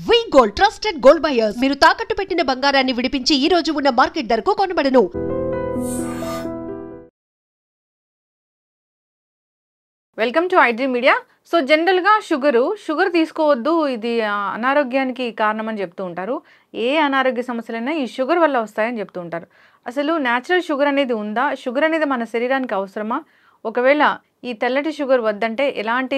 వి gold trusted gold buyers మీరు తాకట్టు పెట్టిన బంగారాన్ని విడిపించి ఈ రోజు ఉన్న మార్కెట్ ధరకు కొనబడను. Welcome to iDream Media. So జనరల్గా షుగర్ తీసుకోవద్దు, ఇది అనారోగ్యానికి కారణం అని చెప్తూ ఉంటారు. ఏ అనారోగ్య సమస్యలైనా ఈ షుగర్ వల్ల వస్తాయని చెప్తూ ఉంటారు. అసలు న్యాచురల్ షుగర్ అనేది ఉందా? షుగర్ అనేది మన శరీరానికి అవసరమా? ఒకవేళ ఈ తెల్లటి షుగర్ వద్దంటే ఎలాంటి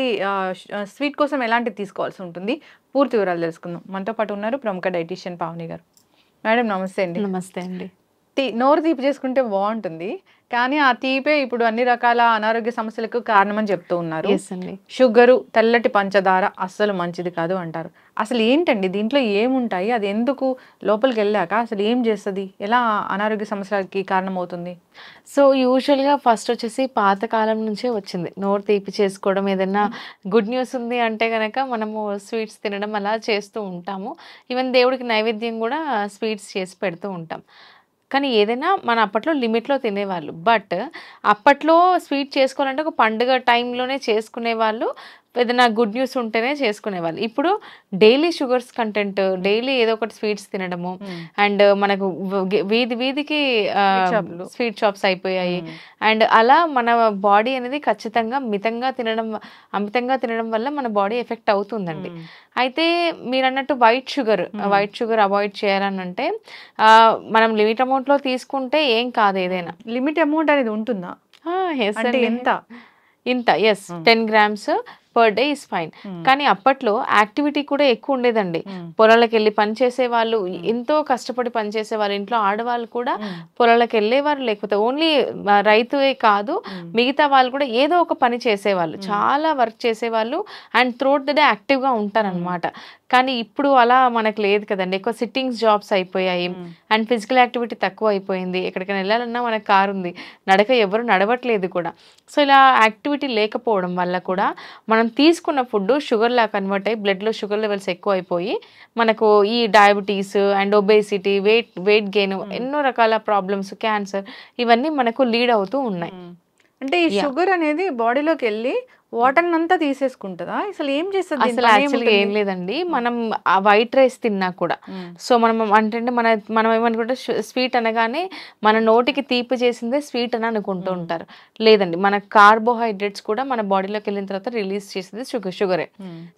స్వీట్ కోసం ఎలాంటి తీసుకోవాల్సి ఉంటుంది? పూర్తి వివరాలు తెలుసుకుందాం. మనతో పాటు ఉన్నారు ప్రముఖ డైటీషియన్ పావని గారు. మేడం నమస్తే అండి. నమస్తే అండి. నోరు తీపి చేసుకుంటే బాగుంటుంది, కానీ ఆ తీపే ఇప్పుడు అన్ని రకాల అనారోగ్య సమస్యలకు కారణమని చెప్తూ ఉన్నారు. షుగరు, తెల్లటి పంచదార అస్సలు మంచిది కాదు అంటారు. అసలు ఏంటండి దీంట్లో ఏముంటాయి? అది ఎందుకు లోపలికి వెళ్ళాక అసలు ఏం చేస్తుంది? ఎలా అనారోగ్య సమస్యలకి కారణమవుతుంది? సో యూజువల్గా ఫస్ట్ వచ్చేసి పాతకాలం నుంచే వచ్చింది నోరు తీపి చేసుకోవడం. ఏదైనా గుడ్ న్యూస్ ఉంది అంటే కనుక మనము స్వీట్స్ తినడం అలా చేస్తూ ఉంటాము. ఈవెన్ దేవుడికి నైవేద్యం కూడా స్వీట్స్ చేసి పెడుతూ ఉంటాం. కానీ ఏదైనా మన అప్పట్లో లిమిట్లో తినేవాళ్ళు. బట్ అప్పట్లో స్వీట్ చేసుకోవాలంటే ఒక పండుగ టైంలోనే చేసుకునేవాళ్ళు, ఏదైనా గుడ్ న్యూస్ ఉంటేనే చేసుకునేవాళ్ళు. ఇప్పుడు డైలీ షుగర్స్ కంటెంట్, డైలీ ఏదో ఒకటి స్వీట్స్ తినడము, అండ్ మనకు వీధికి స్వీట్ షాప్స్ అయిపోయాయి. అండ్ అలా మన బాడీ అనేది ఖచ్చితంగా అమితంగా తినడం వల్ల మన బాడీ ఎఫెక్ట్ అవుతుందండి. అయితే మీరు అన్నట్టు వైట్ షుగర్ అవాయిడ్ చేయాలని అంటే మనం లిమిట్ అమౌంట్లో తీసుకుంటే ఏం కాదు. ఏదైనా లిమిట్ అమౌంట్ అనేది ఉంటుందా? ఇంత 10 grams per day is fine. కానీ అప్పట్లో యాక్టివిటీ కూడా ఎక్కువ ఉండేదండి. పొలాలకు వెళ్ళి పనిచేసే వాళ్ళు, ఎంతో కష్టపడి పనిచేసే వాళ్ళు, ఇంట్లో ఆడవాళ్ళు కూడా పొలాలకు వెళ్ళేవారు. లేకపోతే ఓన్లీ రైతువే కాదు, మిగతా వాళ్ళు కూడా ఏదో ఒక పని చేసేవాళ్ళు, చాలా వర్క్ చేసేవాళ్ళు అండ్ త్రూఅవుట్ ద డే యాక్టివ్గా ఉంటారనమాట. కానీ ఇప్పుడు అలా మనకు లేదు కదండి. ఎక్కువ సిట్టింగ్స్ జాబ్స్ అయిపోయాయి అండ్ ఫిజికల్ యాక్టివిటీ తక్కువ అయిపోయింది. ఎక్కడికైనా వెళ్ళాలన్నా మనకు కారు ఉంది, నడక ఎవరు నడవట్లేదు కూడా. సో ఇలా యాక్టివిటీ లేకపోవడం వల్ల కూడా మనం తీసుకున్న ఫుడ్ షుగర్లా కన్వర్ట్ అయ్యి బ్లడ్లో షుగర్ లెవెల్స్ ఎక్కువ అయిపోయి మనకు ఈ diabetes and obesity, weight gain, ఎన్నో రకాల ప్రాబ్లమ్స్, క్యాన్సర్, ఇవన్నీ మనకు లీడ్ అవుతూ ఉన్నాయి. అంటే ఈ షుగర్ అనేది బాడీలోకి వెళ్ళి వాటర్ అంతా తీసేసుకుంటుందా? అసలు ఏం చేస్తుంది? అసలు యాక్చువల్గా ఏం లేదండి. మనం ఆ వైట్ రైస్ తిన్నా కూడా, సో మనం ఏమనుకుంటే స్వీట్ అనగానే మన నోటికి తీపి చేసిందే స్వీట్ అని అనుకుంటూ ఉంటారు. లేదండి, మన కార్బోహైడ్రేట్స్ కూడా మన బాడీలోకి వెళ్ళిన తర్వాత రిలీజ్ చేసేది షుగరే.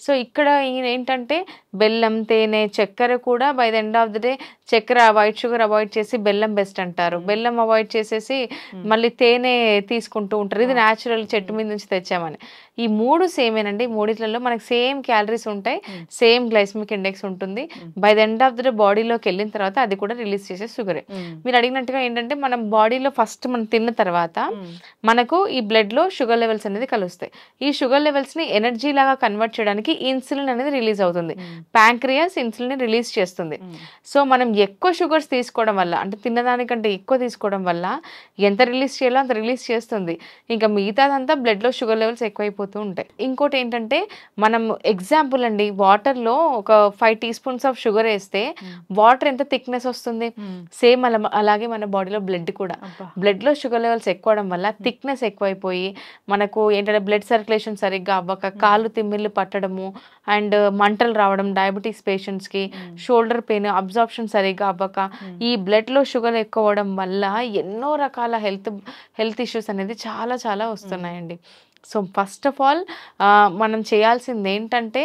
సో ఇక్కడ ఏంటంటే బెల్లం, తేనె, చక్కెర కూడా by the end of the day చక్కెర, వైట్ షుగర్ అవాయిడ్ చేసి బెల్లం బెస్ట్ అంటారు. బెల్లం అవాయిడ్ చేసేసి మళ్ళీ తేనె తీసుకుంటూ ఉంటారు. ఇది న్యాచురల్ చెట్టు మీద నుంచి తెచ్చామని. ఈ మూడు సేమేనండి. మూడిట్లలో మనకి సేమ్ క్యాలరీస్ ఉంటాయి, సేమ్ గ్లైసెమిక్ ఇండెక్స్ ఉంటుంది. By the end of the day బాడీలోకి వెళ్ళిన తర్వాత అది కూడా రిలీజ్ చేసే షుగరే. మీరు అడిగినట్టుగా ఏంటంటే మనం బాడీలో ఫస్ట్ మనం తిన్న తర్వాత మనకు ఈ బ్లడ్ లో షుగర్ లెవెల్స్ అనేది కలుస్తాయి. ఈ షుగర్ లెవెల్స్ ని ఎనర్జీ లాగా కన్వర్ట్ చేయడానికి ఇన్సులిన్ అనేది రిలీజ్ అవుతుంది. ప్యాంక్రియాస్ ఇన్సులిన్ రిలీజ్ చేస్తుంది. సో మనం ఎక్కువ షుగర్స్ తీసుకోవడం వల్ల, అంటే తిన్నదానికంటే ఎక్కువ తీసుకోవడం వల్ల ఎంత రిలీజ్ చేయాలో అంత రిలీజ్ చేస్తుంది. ఇంకా మిగతాదంతా బ్లడ్ లో షుగర్ లెవెల్స్ ఎక్కువైపోతూ ఉంటాయి. ఇంకోటి ఏంటంటే మనం ఎగ్జాంపుల్ అండి, వాటర్ లో ఒక 5 teaspoons ఆఫ్ షుగర్ వేస్తే వాటర్ ఎంత థిక్నెస్ వస్తుంది? సేమ్ అలాగే మన బాడీలో బ్లడ్ లో షుగర్ లెవెల్స్ ఎక్కువడం వల్ల థిక్నెస్ ఎక్కువైపోయి మనకు ఏంటంటే బ్లడ్ సర్క్యులేషన్ సరిగ్గా అవ్వక కాళ్ళు తిమ్మిళ్ళు పట్టడము అండ్ మంటలు రావడం, డయాబెటీస్ పేషెంట్స్ కి షోల్డర్ పెయిన్, అబ్జార్ప్షన్ సరిగ్గా అవ్వక, ఈ బ్లడ్ లో షుగర్ ఎక్కువ అవడం వల్ల ఎన్నో రకాల హెల్త్ ఇష్యూస్ అనేది చాలా చాలా వస్తున్నాయండి. సో ఫస్ట్ ఆఫ్ ఆల్ మనం చేయాల్సింది ఏంటంటే,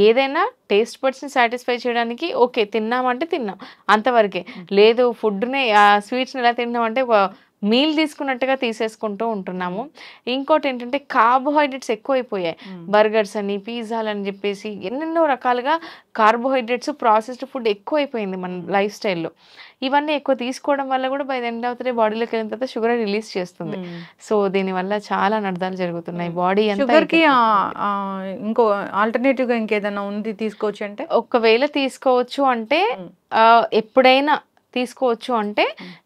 ఏదైనా టేస్ట్ బడ్స్ని సాటిస్ఫై చేయడానికి ఓకే తిన్నామంటే తిన్నాం అంతవరకే. లేదు ఫుడ్ని స్వీట్స్ని ఎలా తిన్నామంటే ఒక మీల్ తీసుకున్నట్టుగా తీసేసుకుంటూ ఉంటున్నాము. ఇంకోటి ఏంటంటే కార్బోహైడ్రేట్స్ ఎక్కువైపోయాయి. బర్గర్స్ అని, పిజ్జాలు అని చెప్పేసి ఎన్నెన్నో రకాలుగా కార్బోహైడ్రేట్స్, ప్రాసెస్డ్ ఫుడ్ ఎక్కువైపోయింది మన లైఫ్ స్టైల్లో. ఇవన్నీ ఎక్కువ తీసుకోవడం వల్ల కూడా by the end of the day బాడీలోకి వెళ్ళిన తర్వాత షుగర్ రిలీజ్ చేస్తుంది. సో దీనివల్ల చాలా నర్థాలు జరుగుతున్నాయి. బాడీ షుగర్కి ఇంకో ఆల్టర్నేటివ్గా ఇంకేదైనా ఉంది తీసుకోవచ్చు అంటే? ఒకవేళ తీసుకోవచ్చు అంటే ఎప్పుడైనా తీసుకోవచ్చు అంటే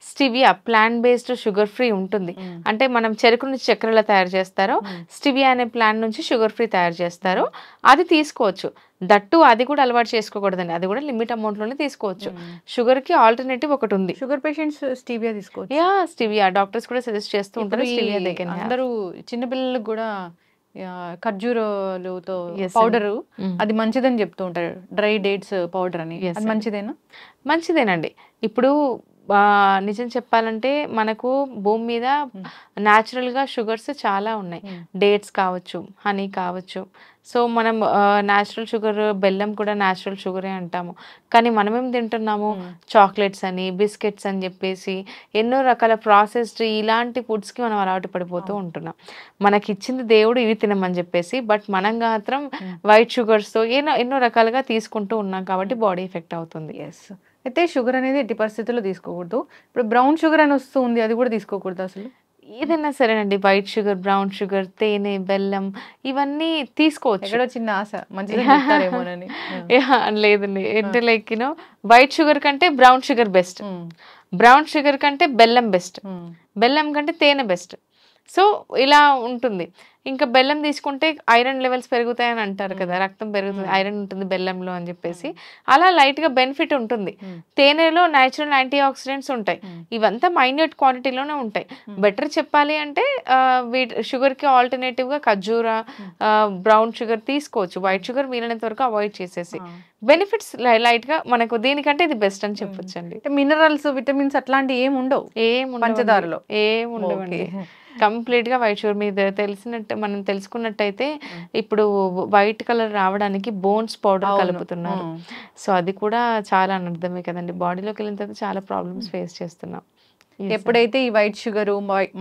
stevia, plant based sugar free ఉంటుంది. అంటే మనం చెరుకు నుంచి చక్కెరలా తయారు చేస్తారో, స్టివియా అనే ప్లాంట్ నుంచి షుగర్ ఫ్రీ తయారు చేస్తారు. అది తీసుకోవచ్చు. దట్టు అది కూడా అలవాటు చేసుకోకూడదండి, అది కూడా లిమిట్ అమౌంట్ లోనే తీసుకోవచ్చు. షుగర్ కి ఆల్టర్నేటివ్ ఒకటి ఉంది. షుగర్ పేషెంట్స్ స్టివియా తీసుకోవచ్చు. స్టివియా డాక్టర్స్ కూడా సజెస్ట్ చేస్తూ ఉంటారు. అందరూ చిన్నపిల్లలకు కూడా ఖర్జూరాలతో Yes, పౌడరు Mm. అది మంచిదని చెప్తూ ఉంటారు, డ్రై డేట్స్ పౌడర్ అని. Yes, అది మంచిదేనా? మంచిదేనండి. ఇప్పుడు నిజం చెప్పాలంటే మనకు భూమి మీద Mm. న్యాచురల్గా షుగర్స్ చాలా ఉన్నాయి. Mm. డేట్స్ కావచ్చు, హనీ కావచ్చు. సో మనం న్యాచురల్ షుగర్, బెల్లం కూడా న్యాచురల్ షుగరే అంటాము. కానీ మనమేం తింటున్నాము, చాక్లెట్స్ అని, బిస్కెట్స్ అని చెప్పేసి ఎన్నో రకాల ప్రాసెస్డ్ ఇలాంటి ఫుడ్స్కి మనం అలవాటు పడిపోతూ ఉంటున్నాం. మనకి ఇచ్చింది దేవుడు ఇవి తినమని చెప్పేసి, బట్ మనం మాత్రం వైట్ షుగర్స్తో ఎన్నో రకాలుగా తీసుకుంటూ ఉన్నాం కాబట్టి బాడీ ఎఫెక్ట్ అవుతుంది. ఎస్. అయితే షుగర్ అనేది ఎట్టి పరిస్థితుల్లో తీసుకోకూడదు. ఇప్పుడు బ్రౌన్ షుగర్ అని వస్తుంది, అది కూడా తీసుకోకూడదు అసలు? ఏదైనా సరేనండి, వైట్ షుగర్, బ్రౌన్ షుగర్, తేనె, బెల్లం ఇవన్నీ తీసుకోవచ్చు. ఎక్కడో చిన్న ఆశ మంచిగా చెప్తారేమోనని. లేదండి, అంటే లైక్ వైట్ షుగర్ కంటే brown sugar best, brown sugar కంటే బెల్లం బెస్ట్, బెల్లం కంటే తేనె బెస్ట్. సో ఇలా ఉంటుంది. ఇంకా బెల్లం తీసుకుంటే ఐరన్ లెవెల్స్ పెరుగుతాయని అంటారు కదా, రక్తం పెరుగుతుంది, ఐరన్ ఉంటుంది బెల్లంలో అని చెప్పేసి, అలా లైట్గా బెనిఫిట్ ఉంటుంది. తేనెలో న్యాచురల్ యాంటీ ఆక్సిడెంట్స్ ఉంటాయి, ఇవంతా మైన్యూట్ క్వాంటిటీలోనే ఉంటాయి. బెటర్ చెప్పాలి అంటే షుగర్కి ఆల్టర్నేటివ్గా ఖర్జూర, బ్రౌన్ షుగర్ తీసుకోవచ్చు. వైట్ షుగర్ వీలైనంత వరకు అవాయిడ్ చేసేసి బెనిఫిట్స్ లైట్గా మనకు దీనికంటే ఇది బెస్ట్ అని చెప్పొచ్చు అండి. మినరల్స్, విటమిన్స్ అట్లాంటివి ఏమి ఉండవు పంచదారలో, ఏముండవండి. కంప్లీట్ గా వైట్ షుగర్ మీద తెలిసినట్టు మనం తెలుసుకున్నట్టయితే ఇప్పుడు వైట్ కలర్ రావడానికి బోన్స్ పౌడర్ కలుపుతున్నారు. సో అది కూడా చాలా అనర్థమే కదండి. బాడీలోకి వెళ్ళిన తర్వాత చాలా ప్రాబ్లమ్స్ ఫేస్ చేస్తున్నాం. ఎప్పుడైతే ఈ white sugar,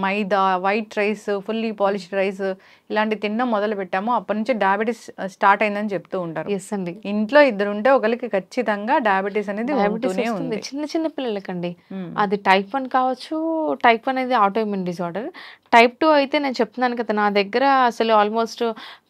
maida, white rice, fully polished rice ఇలాంటి తినడం మొదలు పెట్టామో అప్పటి నుంచి డయాబెటీస్ స్టార్ట్ అయిందని చెప్తూ ఉంటారు. ఎస్ అండి. ఇంట్లో ఇద్దరు ఉంటే ఒకరికి ఖచ్చితంగా డయాబెటీస్ అనేది ఉంది. చిన్న చిన్న పిల్లలకండి. అది టైప్ 1 కావచ్చు. టైప్ 1 అనేది ఆటోఇమ్యూన్ డిజార్డర్. టైప్ 2 అయితే నేను చెప్తున్నాను కదా, నా దగ్గర అసలు ఆల్మోస్ట్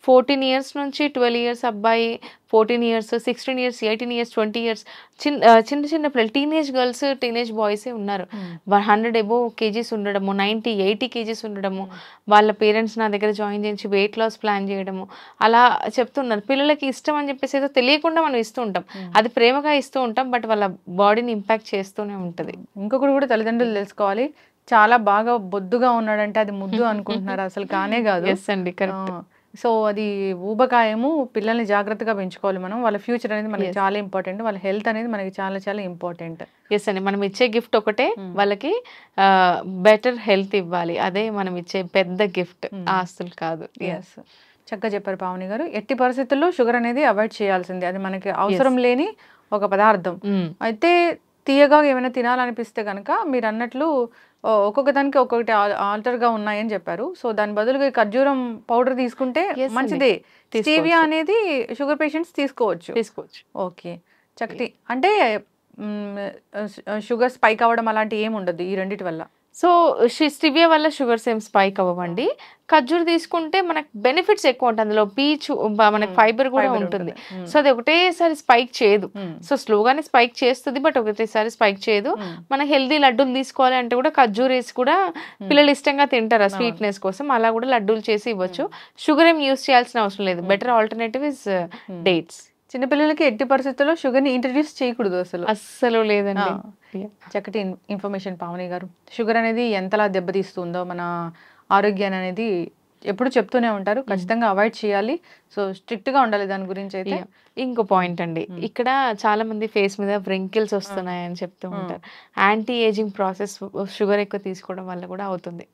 14 ఇయర్స్ నుంచి 12 ఇయర్స్ అబ్బాయి, 14 ఇయర్స్, 16 ఇయర్స్, 18 ఇయర్స్, 20 ఇయర్స్ చిన్న చిన్న పిల్లలు, టీనేజ్ గర్ల్స్, టీనేజ్ బాయ్సే ఉన్నారు. 100 అబోవ్ కేజీస్ ఉండడము, 90, 80 కేజీస్ ఉండడము, వాళ్ళ పేరెంట్స్ నా దగ్గర జాయిన్ చేయించి వెయిట్ లాస్ ప్లాన్ చేయడము, అలా చెప్తున్నారు. పిల్లలకి ఇష్టం అని చెప్పేసి ఏదో తెలియకుండా మనం ఇస్తూ ఉంటాం, అది ప్రేమగా ఇస్తూ ఉంటాం, బట్ వాళ్ళ బాడీని ఇంపాక్ట్ చేస్తూనే ఉంటుంది. ఇంకొకటి కూడా తల్లిదండ్రులు తెలుసుకోవాలి, చాలా బాగా బొద్దుగా ఉన్నాడంటే అది ముద్దు అనుకుంటున్నారు, అసలు కానే కాదు. ఎస్ అండి, కరెక్ట్. సో అది ఊబకాయము. పిల్లల్ని జాగ్రత్తగా పెంచుకోవాలి మనం. వాళ్ళ ఫ్యూచర్ అనేది మనకి చాలా ఇంపార్టెంట్, వాళ్ళ హెల్త్ అనేది మనకి చాలా చాలా ఇంపార్టెంట్. ఎస్ అండి, మనం ఇచ్చే గిఫ్ట్ ఒకటే, వాళ్ళకి బెటర్ హెల్త్ ఇవ్వాలి, అదే మనం ఇచ్చే పెద్ద గిఫ్ట్, ఆస్తులు కాదు. ఎస్, చక్కగా చెప్పారు పావని గారు. ఎట్టి పరిస్థితుల్లో షుగర్ అనేది అవాయిడ్ చేయాల్సిందే, అది మనకి అవసరం లేని ఒక పదార్థం. అయితే తీయగా ఏమైనా తినాలనిపిస్తే కనుక మీరు అన్నట్లు ఒక్కొక్క దానికి ఒక్కొక్కటి ఆల్టర్గా ఉన్నాయని చెప్పారు. సో దాని బదులుగా ఖర్జూరం పౌడర్ తీసుకుంటే మంచిదే. స్టీవియా అనేది షుగర్ పేషెంట్స్ తీసుకోవచ్చు. ఓకే, చక్కటి. అంటే షుగర్ స్పైక్ అవ్వడం అలాంటి ఏమి ఉండదు ఈ రెండిటి వల్ల. సో స్టివియా వల్ల షుగర్స్ ఏం స్పైక్ అవ్వండి. ఖర్జూర్ తీసుకుంటే మనకు బెనిఫిట్స్ ఎక్కువ ఉంటుంది, అందులో పీచు, మనకు ఫైబర్ కూడా ఉంటుంది. సో అది ఒకటేసారి స్పైక్ చేయదు, సో స్లోగానే స్పైక్ చేస్తుంది, బట్ ఒకటేసారి స్పైక్ చేయదు. మన హెల్దీ లడ్డూలు తీసుకోవాలి అంటే కూడా ఖర్జూర్ వేసి కూడా పిల్లలు ఇష్టంగా తింటారు ఆ స్వీట్నెస్ కోసం, అలా కూడా లడ్డూలు చేసి ఇవ్వచ్చు. షుగర్ ఏం యూస్ చేయాల్సిన అవసరం లేదు. Better alternative is dates. చిన్నపిల్లలకి ఎట్టి పరిస్థితుల్లో షుగర్ని ఇంట్రడ్యూస్ చేయకూడదు, అస్సలు లేదండి. చక్కటి ఇన్ఫర్మేషన్ పావని గారు. షుగర్ అనేది ఎంతలా దెబ్బతీస్తుందో మన ఆరోగ్యాన్ని అనేది ఎప్పుడు చెప్తూనే ఉంటారు, ఖచ్చితంగా అవాయిడ్ చేయాలి. సో స్ట్రిక్ట్ గా ఉండాలి దాని గురించి. అయితే ఇంకో పాయింట్ అండి, ఇక్కడ చాలా మంది ఫేస్ మీద వ్రింకిల్స్ వస్తున్నాయని చెప్తూ ఉంటారు. యాంటీ ఏజింగ్ ప్రాసెస్ షుగర్ ఎక్కువ తీసుకోవడం వల్ల కూడా అవుతుంది.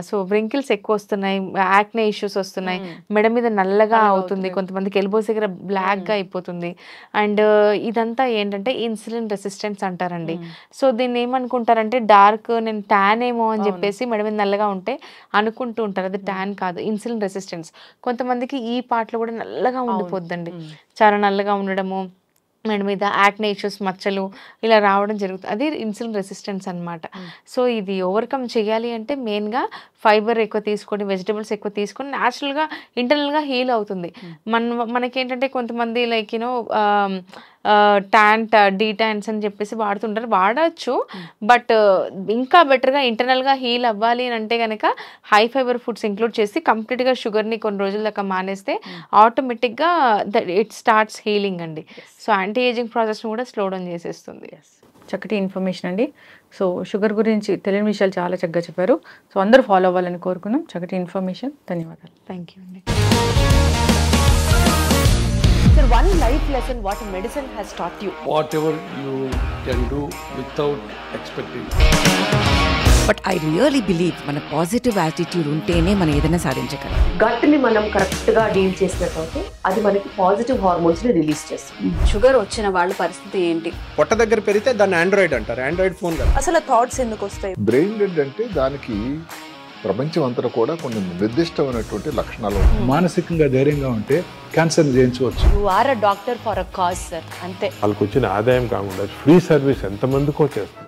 సో వ్రింకిల్స్ ఎక్కువ వస్తున్నాయి, యాక్నే ఇష్యూస్ వస్తున్నాయి, మెడ మీద నల్లగా అవుతుంది, కొంతమందికి ఎల్బోస్ దగ్గర బ్లాక్ గా అయిపోతుంది. అండ్ ఇదంతా ఏంటంటే ఇన్సులిన్ రెసిస్టెన్స్ అంటారండి. సో దీన్ని ఏమనుకుంటారంటే డార్క్, నేను ట్యాన్ ఏమో అని చెప్పేసి మెడ మీద నల్లగా ఉంటే అనుకుంటూ ఉంటారు, అది ట్యాన్ కాదు, ఇన్సులిన్ రెసిస్టెన్స్. కొంతమందికి ఈ పార్ట్లో కూడా నల్లగా ఉండిపోద్దండి, చాలా నల్లగా ఉండడము, మెడ మీద యాక్నే ఇష్యూస్, మచ్చలు ఇలా రావడం జరుగుతుంది, అది ఇన్సులిన్ రెసిస్టెన్స్ అనమాట. సో ఇది ఓవర్కమ్ చేయాలి అంటే మెయిన్గా ఫైబర్ ఎక్కువ తీసుకొని, వెజిటబుల్స్ ఎక్కువ తీసుకొని న్యాచురల్గా ఇంటర్నల్గా హీల్ అవుతుంది. మనకేంటంటే కొంతమంది లైక్ డీటాన్స్ అని చెప్పేసి వాడుతుంటారు, వాడచ్చు, బట్ ఇంకా బెటర్గా ఇంటర్నల్గా హీల్ అవ్వాలి అని అంటే కనుక హై ఫైబర్ ఫుడ్స్ ఇంక్లూడ్ చేసి కంప్లీట్గా షుగర్ని కొన్ని రోజుల దాకా మానేస్తే ఆటోమేటిక్గా ఇట్ స్టార్ట్స్ హీలింగ్ అండి. సో యాంటీ ఏజింగ్ ప్రాసెస్ని కూడా స్లో డౌన్ చేసేస్తుంది. చక్కటి ఇన్ఫర్మేషన్ అండి. సో షుగర్ గురించి తెలియని విషయాలు చాలా చక్కగా చెప్పారు. సో అందరూ ఫాలో అవ్వాలని కోరుకున్నాం. చక్కటి ఇన్ఫర్మేషన్. ధన్యవాదాలు. థ్యాంక్ యూ అండి. Sir, one life lesson what medicine has taught you. Whatever you can do without expecting. But I really believe మన పాజిటివ్ యాటిట్యూడ్ ఉంటేనే మనం ఏదైనా సాధించగలం. గట్ని మనం కరెక్ట్గా డీల్ చేసినట్లయితే అది మనకి పాజిటివ్ హార్మోన్స్ని రిలీజ్ చేస్తుంది. షుగర్ వచ్చిన వాళ్ళ పరిస్థితి ఏంటి? పొట్ట దగ్గర పెరిగితే దాన్ని ఆండ్రాయిడ్ అంటారు, ఆండ్రాయిడ్ ఫోన్ కదా. అసలు థాట్స్ ఎందుకు వస్తాయి? బ్రెయిన్ డెడ్ అంటే దానికి ప్రపంచం అంతా కూడా కొన్ని నిర్దిష్టమైనటువంటి లక్షణాలు. మానసికంగా ధైర్యంగా ఉంటే క్యాన్సర్ జయించవచ్చు. You are a doctor for a cause sir, అంతే. వాళ్ళకి వచ్చిన ఆదాయం కాకుండా ఫ్రీ సర్వీస్ ఎంతమందికో చేస్తుంది.